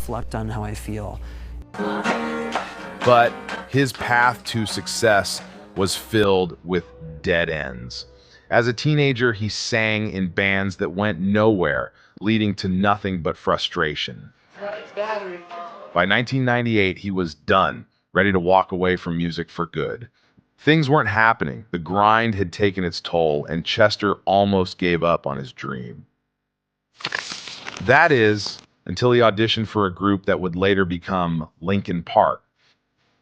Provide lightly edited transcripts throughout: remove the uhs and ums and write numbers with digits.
reflect on how I feel. But his path to success was filled with dead ends. As a teenager, he sang in bands that went nowhere, leading to nothing but frustration. By 1998, he was done, ready to walk away from music for good. Things weren't happening. The grind had taken its toll, and Chester almost gave up on his dream. That is, until he auditioned for a group that would later become Linkin Park.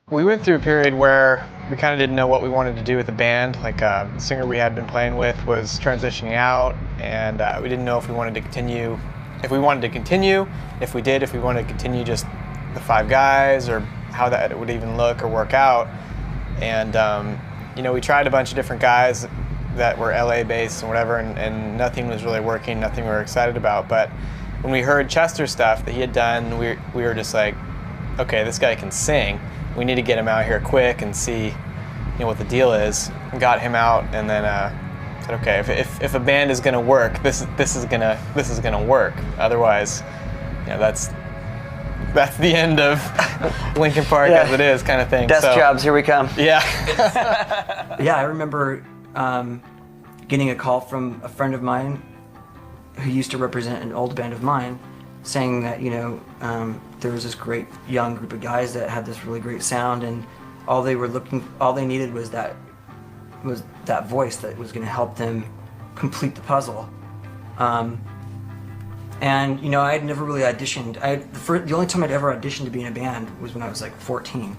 We went through a period where we kind of didn't know what we wanted to do with the band. Like the singer we had been playing with was transitioning out, and we didn't know if we wanted to continue. If we wanted to continue, if we wanted to continue just the 5 guys, or how that would even look or work out. And you know, we tried a bunch of different guys that were LA based and whatever, and nothing was really working, nothing we were excited about. But when we heard Chester's stuff that he had done, we were just like, okay, this guy can sing. We need to get him out here quick and see, you know, what the deal is. And got him out, and then said, okay, if a band is gonna work, this is gonna work. Otherwise, you know, that's the end of Linkin Park as it is, kind of thing. Desk jobs, here we come. Yeah. Yeah, I remember getting a call from a friend of mine who used to represent an old band of mine, saying that, you know, there was this great young group of guys that had this really great sound, and all they needed was that voice that was going to help them complete the puzzle. And you know, I had never really auditioned. The only time I'd ever auditioned to be in a band was when I was like 14,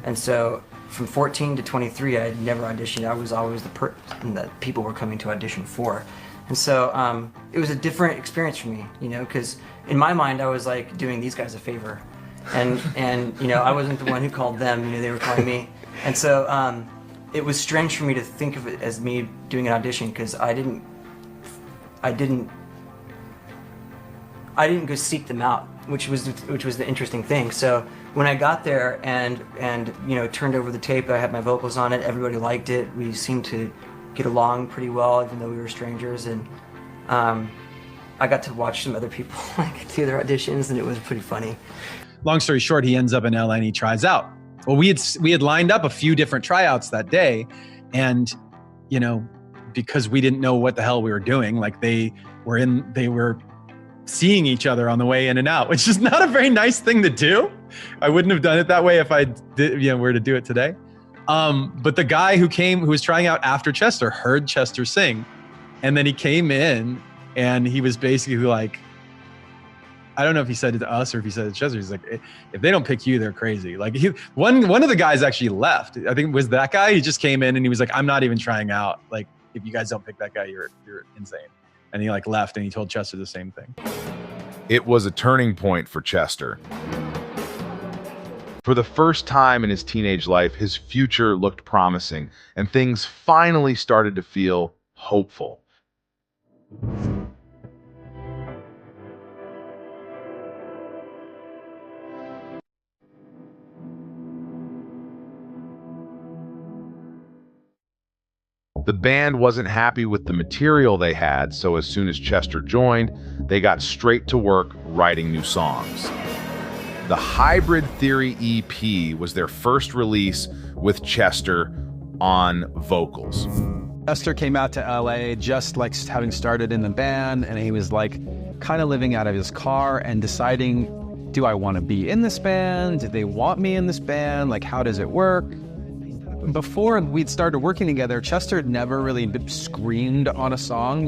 and so from 14 to 23, I had never auditioned. I was always the person that people were coming to audition for. And so it was a different experience for me, you know, because in my mind I was like doing these guys a favor, and you know, I wasn't the one who called them, you know, they were calling me. And so it was strange for me to think of it as me doing an audition, because I didn't go seek them out, which was the interesting thing. So when I got there and you know, turned over the tape, I had my vocals on it, everybody liked it. We seemed to get along pretty well, even though we were strangers, and I got to watch some other people like do their auditions, and it was pretty funny. Long story short, he ends up in LA and he tries out. Well, we had lined up a few different tryouts that day, and you know, because we didn't know what the hell we were doing, like they were seeing each other on the way in and out, which is not a very nice thing to do. I wouldn't have done it that way if I did, you know, were to do it today. But the guy who was trying out after Chester heard Chester sing, and then he came in and he was basically like, I don't know if he said it to us or if he said it to Chester. He's like, if they don't pick you, they're crazy. Like one of the guys actually left. I think it was that guy. He just came in and he was like, I'm not even trying out. Like, if you guys don't pick that guy, you're insane. And he like left, and he told Chester the same thing. It was a turning point for Chester. For the first time in his teenage life, his future looked promising, and things finally started to feel hopeful. The band wasn't happy with the material they had, so as soon as Chester joined, they got straight to work writing new songs. The Hybrid Theory EP was their first release with Chester on vocals. Chester came out to LA just like having started in the band, and he was like kind of living out of his car and deciding, do I want to be in this band? Do they want me in this band? Like, how does it work? Before we'd started working together, Chester had never really screamed on a song.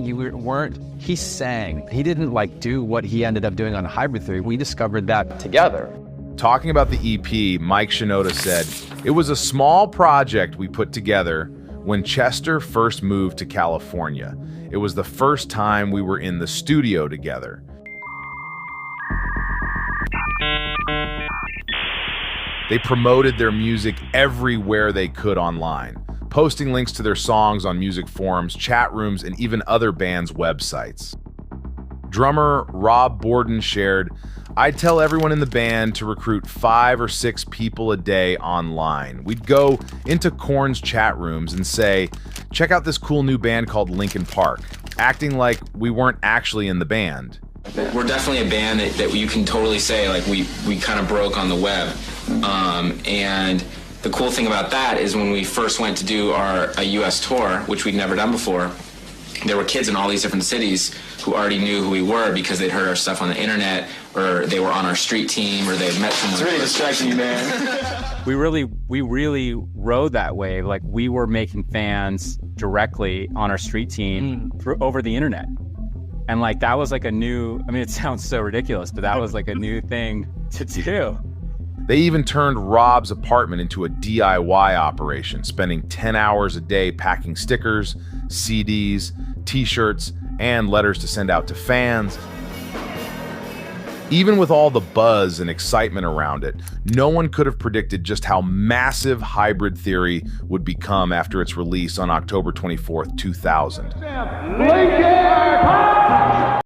He sang. He didn't like do what he ended up doing on Hybrid Theory. We discovered that together. Talking about the EP, Mike Shinoda said, "It was a small project we put together when Chester first moved to California. It was the first time we were in the studio together. They promoted their music everywhere they could online, posting links to their songs on music forums, chat rooms, and even other bands' websites." Drummer Rob Borden shared, "I'd tell everyone in the band to recruit 5 or 6 people a day online. We'd go into Korn's chat rooms and say, check out this cool new band called Linkin Park, acting like we weren't actually in the band. We're definitely a band that you can totally say, like, we kind of broke on the web. And the cool thing about that is when we first went to do a U.S. tour, which we'd never done before, there were kids in all these different cities who already knew who we were because they'd heard our stuff on the internet, or they were on our street team, or they'd met someone. It's really distracting you, man. We really rode that wave. Like, we were making fans directly on our street team over the internet. And like, that was like a new, I mean, it sounds so ridiculous, but that was like a new thing to do. They even turned Rob's apartment into a DIY operation, spending 10 hours a day packing stickers, CDs, t-shirts, and letters to send out to fans. Even with all the buzz and excitement around it, no one could have predicted just how massive Hybrid Theory would become after its release on October 24th, 2000.